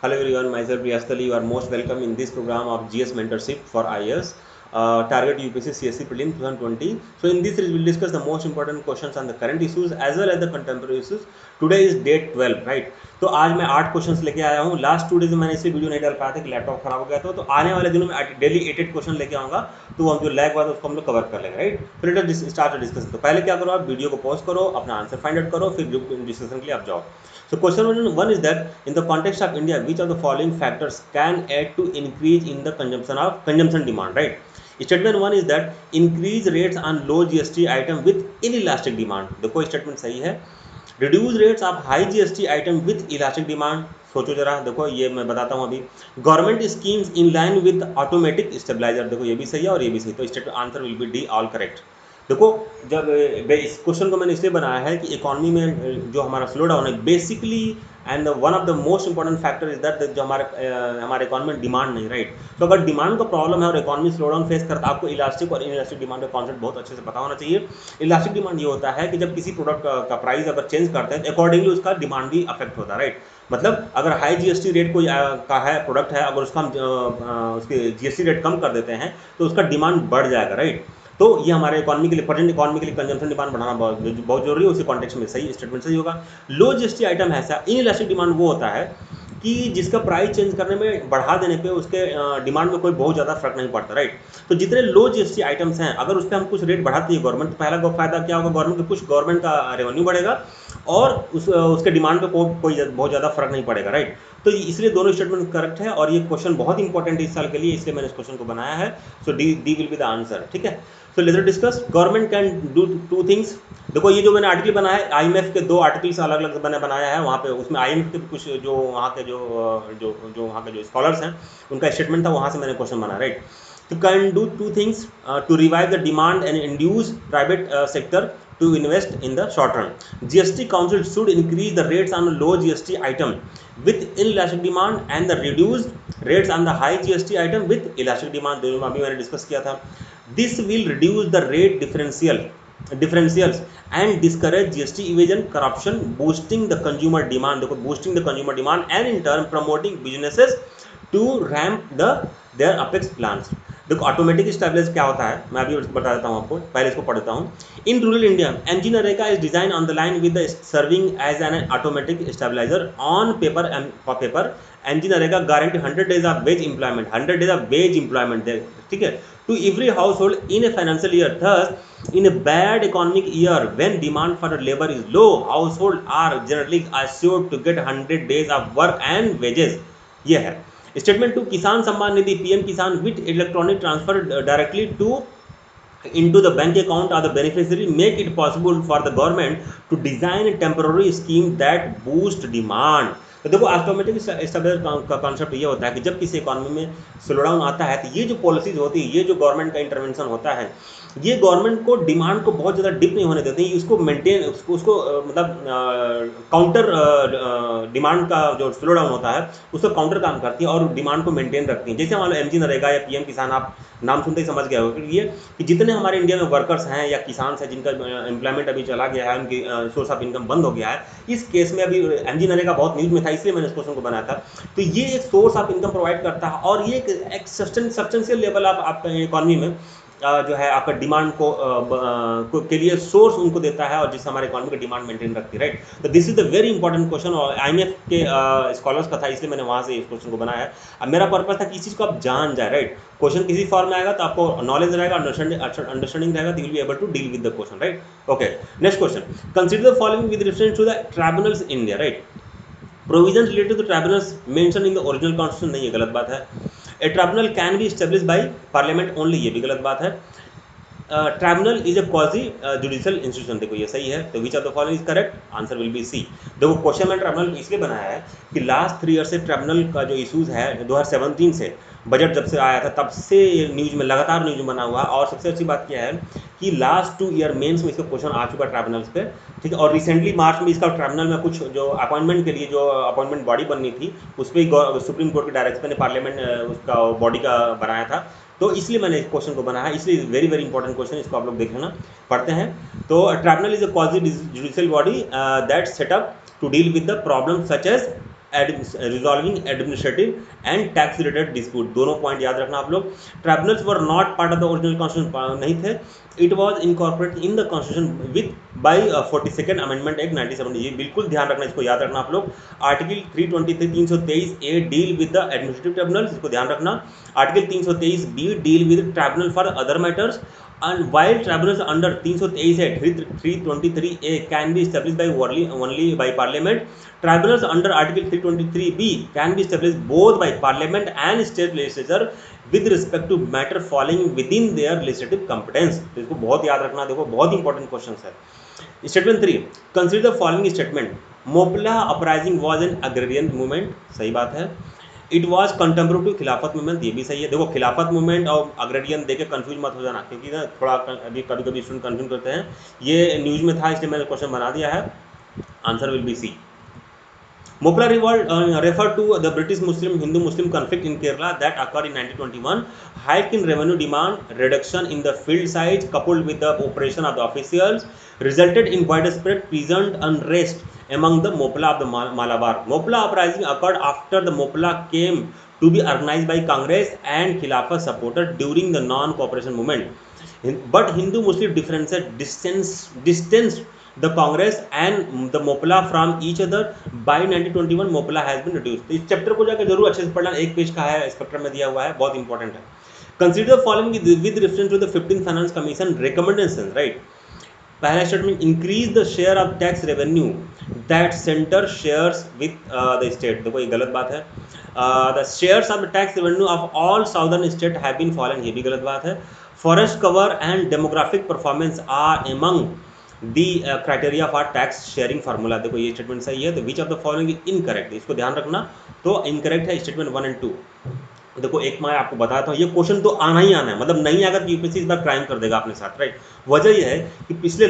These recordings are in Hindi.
Hello everyone, myself Riyastali. You are most welcome in this program of GS Mentorship for IAS. Target UPSC CSC Prelim 2020. So in this series we will discuss the most important questions on the current issues as well as the contemporary issues. Today is date 12, right? तो आज मैं 8 क्वेश्चंस लेके आया हूँ. लास्ट 2 डेज में मैंने इसलिए वीडियो नहीं डाल पाया था कि लैपटॉप खराब हो गया था. तो आने वाले दिनों में डेली 8 क्वेश्चन लेके आऊँगा. तो हम जो लैग हुआ था उसको हम लोग कवर कर लेंगे, राइट. तो लेट अस स्टार्ट डिस्कशन. तो पहले क्या करो, आप वीडियो को पॉज करो, अपना आंसर फाइंड आउट करो, फिर डिस्कशन के लिए आप जाओ. So question one is that in the context of India, which of the following factors can add to increase in the consumption demand, right? Statement one is that increase rates on low GST item with inelastic demand. देखो स्टेटमेंट सही है. Reduce rates of high GST item with elastic demand. सोचो जरा, देखो ये मैं बताता हूँ अभी. Government schemes in line with automatic stabiliser. देखो ये भी सही है और ये भी सही. तो state answer will be D, all correct. देखो जब इस क्वेश्चन को मैंने इसलिए बनाया है कि इकोनॉमी में जो हमारा स्लो डाउन है basically and one of the most important factor is that जो हमारे इकोनॉमी में डिमांड नहीं, राइट. तो अगर डिमांड का प्रॉब्लम है और इकोनॉमी स्लो डाउन फेस करता है, आपको इलास्टिक और इनइलास्टिक डिमांड का कॉन्सेप्ट बहुत अच्छे से पता होना चाहिए. इलास्टिक डिमांड ये होता है कि जब किसी प्रोडक्ट का प्राइस अगर चेंज करते हैं तो अकॉर्डिंगली उसका डिमांड भी अफेक्ट होता है, राइट. मतलब अगर हाई जीएसटी रेट कोई का है प्रोडक्ट है, अगर उसका हम उसके जीएसटी रेट कम कर देते हैं तो उसका डिमांड बढ़ जाएगा, राइट. तो ये हमारे इकोनॉमी के लिए, प्रेजेंट इकोनॉमी के लिए कंजम्पशन डिमांड बढ़ाना बहुत जरूरी है. उसी कॉन्टेक्स्ट में सही स्टेटमेंट सही होगा. लो जीएसटी आइटम है ऐसा. इनइलास्टिक डिमांड वो होता है कि जिसका प्राइस चेंज करने में, बढ़ा देने पे उसके डिमांड में कोई बहुत ज़्यादा फर्क नहीं पड़ता, राइट. तो जितने लो जीएसटी आइटम्स हैं अगर उस पर हम कुछ रेट बढ़ाती है गवर्नमेंट, तो पहला फायदा क्या होगा, गवर्नमेंट का कुछ गवर्नमेंट का रेवेन्यू बढ़ेगा और उसके डिमांड पे कोई बहुत ज़्यादा फर्क नहीं पड़ेगा, राइट. तो इसलिए दोनों स्टेटमेंट करेक्ट है और ये क्वेश्चन बहुत इंपॉर्टेंट है इस साल के लिए, इसलिए मैंने इस क्वेश्चन को बनाया है. So D will be the answer, ठीक है. So let's discuss. Government can do two things. देखो ये जो मैंने आर्टिकल बनाया है, आईएमएफ के 2 आर्टिकल्स अलग अलग मैंने बनाया है. वहाँ पे उसमें आईएमएफ के कुछ जो वहाँ के जो वहाँ के जो स्कॉलर्स हैं उनका स्टेटमेंट था, वहाँ से मैंने क्वेश्चन बना, राइट. तो can do 2 things to revive the demand and induce private sector to invest in the short run. GST Council should increase the rates on low GST item with inelastic demand and the reduced rates on the high GST item with elastic demand. दोनों में अभी मैंने डिस्कस किया था. This will reduce the rate differentials and discourage GST evasion corruption, boosting the consumer demand. देखो boosting the consumer demand and in turn promoting businesses to ramp their apex plans. देखो ऑटोमेटिक स्टेबलाइजर क्या होता है मैं अभी बता देता हूँ आपको, पहले इसको पढ़ता हूँ. In rural India MG NREGA is design on the line with the serving as an automatic stabiliser on paper. MG NREGA guarantee 100 days of wage employment, 100 days of wage employment, ठीक है, to every household in a financial year. Thus in a bad economic year when demand for labour is low, household are generally assured to get 100 days of work and wages. ये है statement 2. Kisan Samman Nidhi PM Kisan with electronic transfer directly to into the bank account of the beneficiary make it possible for the government to design a temporary scheme that boost demand. तो देखो ऑटोमेटिक स्टेबलाइजर का कॉन्सेप्ट ये होता है कि जब किसी इकोनॉमी में स्लो डाउन आता है तो ये जो पॉलिसीज होती है, ये जो गवर्नमेंट का इंटरवेंशन होता है, ये गवर्नमेंट को डिमांड को बहुत ज़्यादा डिप नहीं होने देते हैं. इसको मेंटेन उसको मतलब काउंटर डिमांड का जो स्लो डाउन होता है उसको काउंटर काम करती है और डिमांड को मेंटेन रखती है. जैसे मान लो एमजी नरेगा या पीएम किसान, आप नाम सुनते ही समझ गए हो ये कि जितने हमारे इंडिया में वर्कर्स हैं या किसान हैं जिनका एम्प्लॉयमेंट अभी चला गया है, उनकी सोर्स ऑफ इनकम बंद हो गया है, इस केस में अभी एमजी नरेगा बहुत न्यूज में था, इसलिए मैंने इस क्वेश्चन को बनाया था. तो ये एक सोर्स ऑफ इनकम प्रोवाइड करता है और ये एक सब्सटेंशियल लेवल आपका इकोनॉमी में जो है आपका डिमांड को के लिए सोर्स उनको देता है और जिससे हमारे इकोनॉमी की डिमांड मेंटेन रखती है, राइट. तो this is the very important question और आईएमएफ के स्कॉलर्स का था, इसलिए मैंने वहाँ से इस क्वेश्चन को बनाया है. अब मेरा पर्पस था कि इस चीज़ को आप जान जाए, राइट. क्वेश्चन किसी फॉर्म में आएगा तो आपको नॉलेज रहेगा, अंडरस्टैंडिंग रहेगा, you will be able to deal with the question, right. Okay, next question. Consider the following with reference to the tribunals in India, right. Provision related to tribunals mention in the original constitution. नहीं, ये गलत बात है. A tribunal can be establish by parliament only, ये भी गलत बात है. Tribunal is a quasi judicial institution. देखो ये सही है. तो which of the following is correct, answer will be C. देखो क्वेश्चन में ट्राइब्यूनल इसलिए बनाया है कि लास्ट 3 ईयर से ट्राइब्यूनल का जो इशूज़ है 2017 से बजट जब से आया था तब से न्यूज़ में लगातार न्यूज़ में बना हुआ. और सबसे अच्छी बात क्या है कि लास्ट 2 ईयर मेंस में इसका क्वेश्चन आ चुका है ट्राइब्यूनल्स पे, ठीक है. और रिसेंटली मार्च में इसका ट्राइब्यूनल में कुछ जो अपॉइंटमेंट के लिए जो अपॉइंटमेंट बॉडी बननी थी उस पर सुप्रीम कोर्ट के डायरेक्शन ने पार्लियामेंट उसका बॉडी का बनाया था. तो इसलिए मैंने इस क्वेश्चन को बनाया है, इसलिए वेरी वेरी इंपॉर्टेंट क्वेश्चन, इसको आप लोग देख लेना, पढ़ते हैं. तो tribunal is a quasi judicial body that setup to deal with the problem such as resolving administrative and tax related dispute, दोनों पॉइंट याद रखना आप लोग। Tribunals were not part of the original constitution, नहीं थे। It was incorporated in the constitution with by 42nd amendment act 1970, ये बिल्कुल ध्यान रखना, इसको याद रखना आप लोग। Article 323 deal with the administrative tribunals, इसको ध्यान रखना। Article 323 deal with tribunal for other matters, and while tribunals under 323 can be established by only by parliament, tribunals under article 323b can be established both by parliament and state legislature with respect to matter falling within their legislative competence। तो इसको बहुत याद रखना, देखो बहुत इंपॉर्टेंट क्वेश्चन है। Statement 3, consider the following statement, Moplah uprising was an agrarian movement, सही बात है। इट वॉज कंटेम्पोरेरी टू खिलाफत मूवमेंट, ये भी सही है। देखो खिलाफत मूवमेंट और अग्रेरियन देके कंफ्यूज मत हो जाना, क्योंकि ना थोड़ा अभी कभी कभी स्टूडेंट कंफ्यूज करते हैं। ये न्यूज में था इसलिए मैंने क्वेश्चन बना दिया है, answer will be C. Mopla revolt referred to the British Hindu-Muslim conflict in Kerala that occurred in 1921. Hike in revenue demand, reduction in the field size, coupled with the operation of the officials, resulted in widespread peasant unrest among the Mopla of the Malabar. Mopla uprising occurred after the Mopla came to be organized by Congress and Khilafat supported during the non-cooperation movement. But Hindu-Muslim differences distanced the Congress and the Mopla from each other. By 1921 Mopla has been reduced। इस चैप्टर को जाकर जरूर अच्छे से पढ़ना, एक पेज का है, स्पेक्ट्रम में दिया हुआ है, बहुत इंपॉर्टेंट है। Consider following with reference to the 15th finance commission recommendation, right. पहला statement, increase the share of tax revenue that centre shares with the state, देखो ये गलत बात है। The shares of the tax revenue of all southern state have been fallen, ये भी गलत बात है। Forest cover and demographic performance are among the criteria for tax sharing formula, देखो ये स्टेटमेंट सही है। तो which of the following is incorrect, इसको ध्यान रखना। तो इनकरेक्ट है स्टेटमेंट 1 और 2। देखो एक मैं आपको बताता हूँ, ये क्वेश्चन तो आना ही आना है, मतलब नहीं आएगा तो यूपीएससी इस बार क्राइम कर देगा अपने साथ, राइट। वजह यह है कि पिछले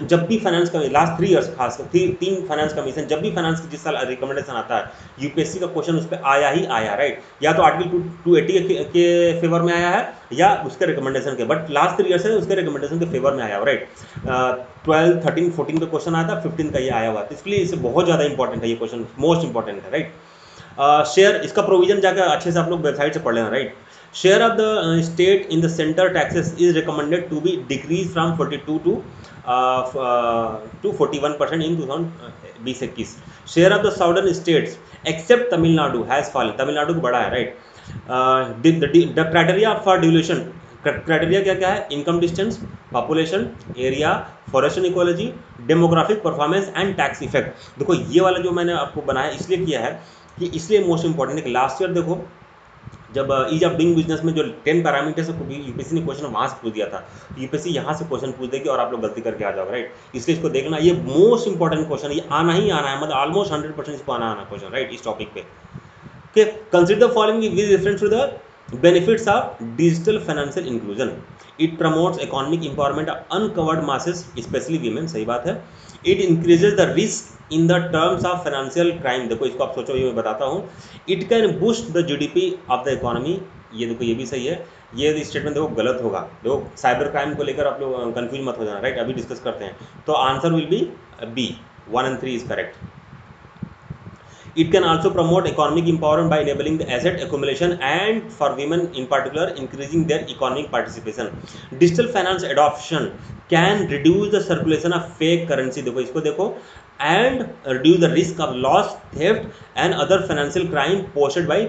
जब भी फाइनेंस का लास्ट 3 ईयर्स खास 3 फाइनेंस कमीशन, जब भी फाइनेंस की जिस साल रिकमेंडेशन आता है यूपीएससी का क्वेश्चन उस पर आया ही आया, राइट। या तो आर्टिकल 280 के फेवर में आया है या उसके रिकमेंडेशन के, बट लास्ट 3 ईयर्स से उसके रिकमेंडेशन के फेवर में आया, राइट। 12, 13, 14 का क्वेश्चन आया था, 15 का ये आया हुआ, तो इसलिए इसे बहुत ज़्यादा इंपॉर्टेंट है, ये क्वेश्चन मोस्ट इंपॉर्टेंट है, राइट। शेयर, इसका प्रोविजन जाकर अच्छे से आप लोग वेबसाइट से पढ़ लेना, right. Share of the state in the centre taxes is recommended to be decrease from 42 to 41% इन 2020-21। Share of the southern states except Tamil Nadu has fallen, Tamil Nadu को बड़ा है, right. The criteria for devolution, criteria क्या क्या है, income distance, population, area, forest equality, demographic performance and tax effect. देखो ये वाला जो मैंने आपको बनाया इसलिए किया है कि इसलिए मोस्ट इंपॉर्टेंट है कि लास्ट ईयर देखो जब ईज ऑफ डूइंग बिजनेस में जो 10 पैरामीटर से यूपीएससी ने क्वेश्चन वहाँ से पूछ दिया था, यूपीएससी यहाँ से क्वेश्चन पूछ देगी और आप लोग गलती करके आ जाओगे, राइट। इसलिए इसको देखना, ये मोस्ट इंपॉर्टेंट क्वेश्चन, ये आना ही आना है, मतलब ऑलमोस्ट 100% इसको आना क्वेश्चन, राइट, इस टॉपिक पे। Okay, consider following with reference to the benefits of digital financial inclusion, it promotes economic empowerment of uncovered masses especially women, सही बात है। it increases the risk in the terms of financial crime, देखो इसको आप सोचो, ये मैं बताता हूँ। it can boost the GDP of the economy, ये देखो ये भी सही है। ये स्टेटमेंट देखो गलत होगा, देखो साइबर क्राइम को लेकर आप लोग कंफ्यूज मत हो जाना, राइट, अभी डिस्कस करते हैं। तो answer will be B, 1 and 3 is correct. It can also promote economic empowerment by enabling the asset accumulation and for women in particular increasing their economic participation. Digital finance adoption can reduce the circulation of fake currency, देखो इसको देखो, and reduce the risk of loss, theft and other financial crime posted by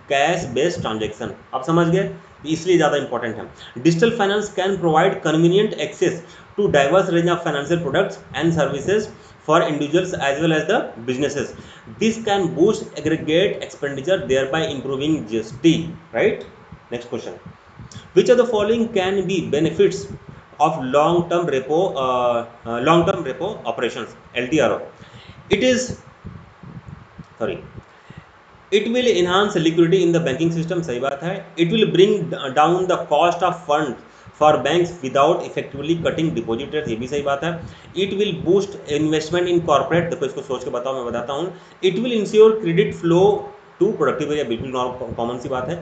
cash based transaction। आप समझ गए, इसलिए ज़्यादा इंपॉर्टेंट है। Digital finance can provide convenient access to diverse range of financial products and services for individuals as well as the businesses. This can boost aggregate expenditure, thereby improving GST, right? Next question, which of the following can be benefits of long-term repo operations, LTRO? It will enhance liquidity in the banking system, सही बात है। It will bring down the cost of funds for banks without effectively cutting deposit rates, ये भी सही बात है। It will boost investment in corporate, देखो इसको सोच के बताओ, मैं बताता हूँ। It will ensure credit flow to productive area, बिल्कुल कॉमन सी बात है।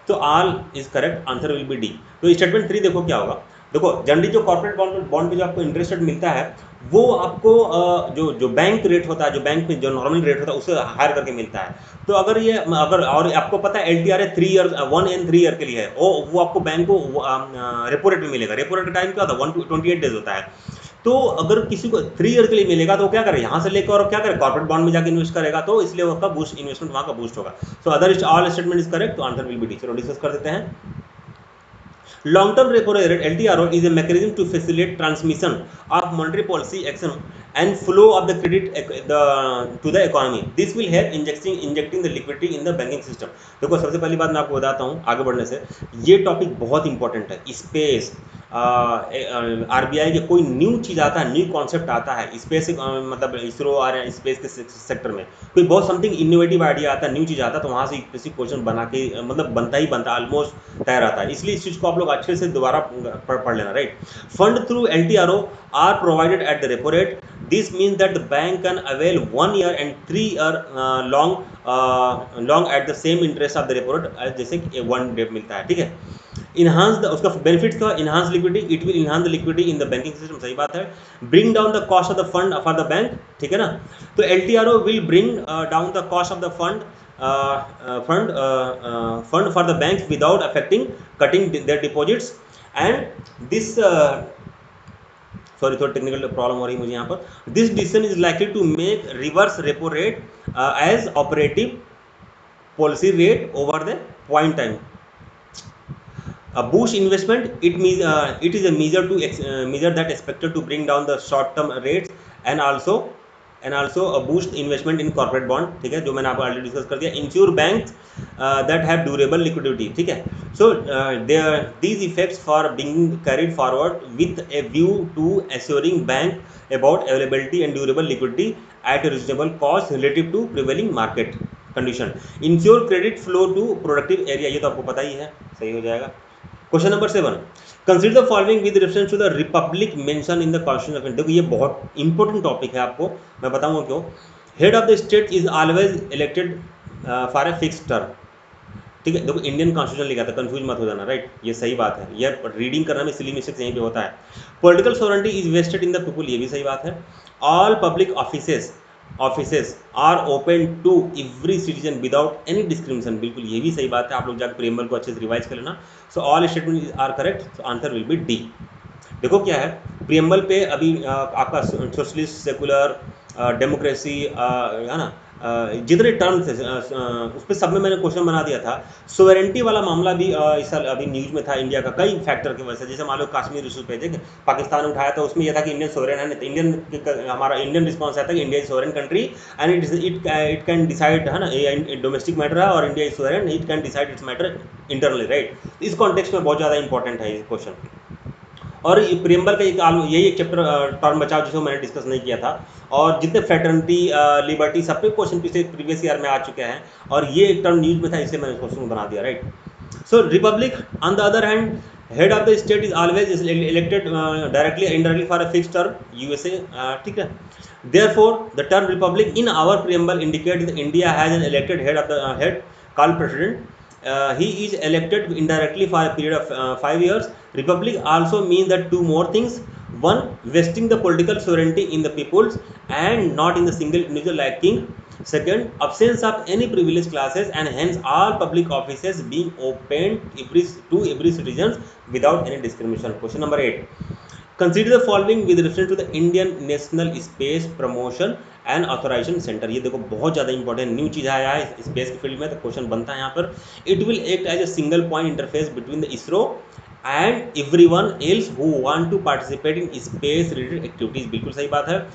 तो all is correct, answer will be D. तो स्टेटमेंट 3 देखो क्या होगा, देखो जनरली जो कॉर्पोरेट बॉन्ड पे जो आपको इंटरेस्ट रेट मिलता है वो आपको जो बैंक रेट होता है, जो बैंक में जो नॉर्मल रेट होता है उससे हायर करके मिलता है। तो अगर और आपको पता है LTR है 3 ईयर 1 एंड 3 ईयर के लिए है, वो आपको बैंक को रेपो रेट में मिलेगा। रेपो रेट का टाइम क्या होता है 128 डेज होता है। तो अगर किसी को 3 ईयर के लिए मिलेगा तो क्या करे, यहाँ से लेकर और क्या करे कॉर्पोरेट बॉन्ड में जाकर इन्वेस्ट करेगा, तो इसलिए उसका बूस्ट इन्वेस्टमेंट वहाँ का बूस्ट होगा। So other all statement is correct, तो आंसर विल बी डी। चलो डिस्कस कर देते हैं। Long-term repo rate (LTRO) is a mechanism to facilitate transmission of monetary policy action and flow of the credit to the economy. This will help injecting the liquidity in the banking system. देखो सबसे पहली बात मैं आपको बताता हूँ आगे बढ़ने से, ये टॉपिक बहुत इंपॉर्टेंट है। स्पेस RBI के कोई न्यू चीज़ आता है, न्यू कॉन्सेप्ट आता है स्पेस, मतलब इसरो आ रहे हैं स्पेस के सेक्टर में, कोई बहुत समथिंग इनोवेटिव आइडिया आता है, न्यू चीज़ आता है, तो वहाँ से बेसिक क्वेश्चन बना के मतलब बनता ही बनता है, ऑलमोस्ट तैयार आता है। इसलिए इस चीज़ को आप लोग अच्छे से दोबारा पढ़ लेना, right. Fund through LTRO are provided at the repo rate. This means that the bank can avail 1 year and 3 year long at the same interest of the repo rate, जैसे 1 डे मिलता है, ठीक है। इनहांस द, उसका बेनिफिट्स का enhance liquidity, it will enhance the liquidity in the banking system, सही बात है। Bring down the cost of the fund for the bank, ठीक है ना। तो LTRO will bring down the cost of the fund for the banks without cutting their deposits, and this sorry थोड़ी टेक्निकल प्रॉब्लम हो रही है मुझे यहाँ पर। This decision is likely to make reverse repo rate as operative policy rate over the point time. Boost investment, it is a measure that expected to bring down the short term rates and also a boost investment in corporate bond, ठीक है, जो मैंने आपको ऑलरेडी डिस्कस कर दिया। Ensure banks that have durable liquidity, ठीक है। So these effects for being carried forward with a view to assuring bank about availability and durable liquidity at a reasonable cost relative to prevailing market condition. Ensure credit flow to productive area, ये तो आपको पता ही है, सही हो जाएगा। Question number 7, consider the following with reference to the republic mention in the constitution of. देखो ये बहुत इंपॉर्टेंट टॉपिक है, आपको मैं बताऊंगा क्यों। Head of the state is always elected for a fix term, ठीक है। देखो इंडियन कॉन्स्टिट्यूशन लिखा था, कंफ्यूज मत हो जाना, राइट। ये सही बात है, ये रीडिंग करने में सिली मिस्टेक्स यहीं पे होता है। Political sovereignty is vested in the people, ये भी सही बात है। All public offices are open to every citizen without any discrimination, बिल्कुल ये भी सही बात है। आप लोग जाकर प्रीएम्बल को अच्छे से रिवाइज कर लेना। So all statement are correct, so answer will be D. देखो क्या है प्रीएम्बल पे अभी आपका सोशलिस्ट, सेकुलर, डेमोक्रेसी, है ना, जितने टर्म्स थे उस पर सब में मैंने क्वेश्चन बना दिया था। सोवेरेंटी वाला मामला भी इस साल अभी न्यूज़ में था, इंडिया का कई फैक्टर की वजह से। जैसे मान लो कश्मीर इशू पे देख पाकिस्तान उठाया, तो उसमें यह था कि इंडियन सोवरेन है, तो हमारा इंडियन रिस्पॉन्स आता है कि India is sovereign country and it can decide, है ना, डोमेस्टिक मैटर है और India is sovereign, it can decide it's matter internally, right. इस कॉन्टेक्स्ट में बहुत ज़्यादा इंपॉर्टेंट है ये क्वेश्चन। और प्रीएम्बल का यही एक चैप्टर टर्म बचाओ जिसको मैंने डिस्कस नहीं किया था, और जितने फ्रेटर्निटी, लिबर्टी, सब पे क्वेश्चन पिछले प्रीवियस ईयर में आ चुके हैं, और ये एक टर्म न्यूज में था, इसलिए मैंने क्वेश्चन बना दिया, right. So Republic on the other hand, head of the state is always elected directly indirectly for a fix term, USA, ठीक है। Therefore, the term republic in our preamble indicates that India has an elected head called president. He is elected indirectly for a period of 5 years. Republic also means that two more things: one, vesting the political sovereignty in the peoples and not in the single individual like king; second, absence of any privileged classes and hence all public offices being opened to every citizen without any discrimination. Question number 8. Consider the following with reference to the Indian National Space Promotion and Authorization Center. ये देखो बहुत ज़्यादा इंपॉर्टेंट न्यू चीज़ आया है स्पेस के फील्ड में, तो क्वेश्चन बनता है यहाँ पर। It will act as a single point interface between the ISRO and everyone else who want to participate in space related activities, बिल्कुल सही बात है।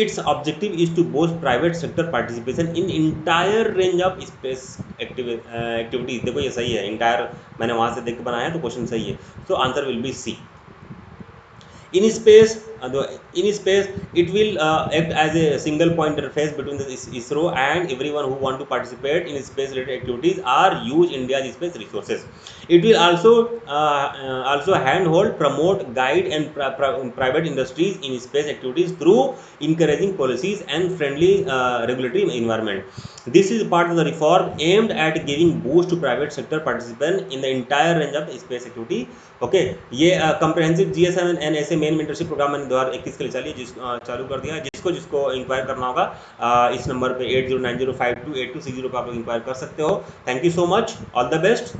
It's objective is to boost private sector participation in entire range of space activities. देखो ये सही है, इंटायर मैंने वहाँ से देख के बनाया तो क्वेश्चन सही है, तो answer will be C. In space, in space it will act as a single point interface between the ISRO and everyone who want to participate in space related activities or use India's space resources. It will also handhold, promote, guide and private industries in space activities through encouraging policies and friendly regulatory environment. This is part of the reform aimed at giving boost to private sector participant in the entire range of space activity. Okay, ये कंप्रहेंसिव जीएस एंड ऐसे मेन मेंटरशिप प्रोग्राम मैंने 2021 के लिए चालू कर दिया है। जिसको इंक्वायर करना होगा इस नंबर पे 8090528260 पे आप लोग इंक्वायर कर सकते हो। Thank you so much, all the best.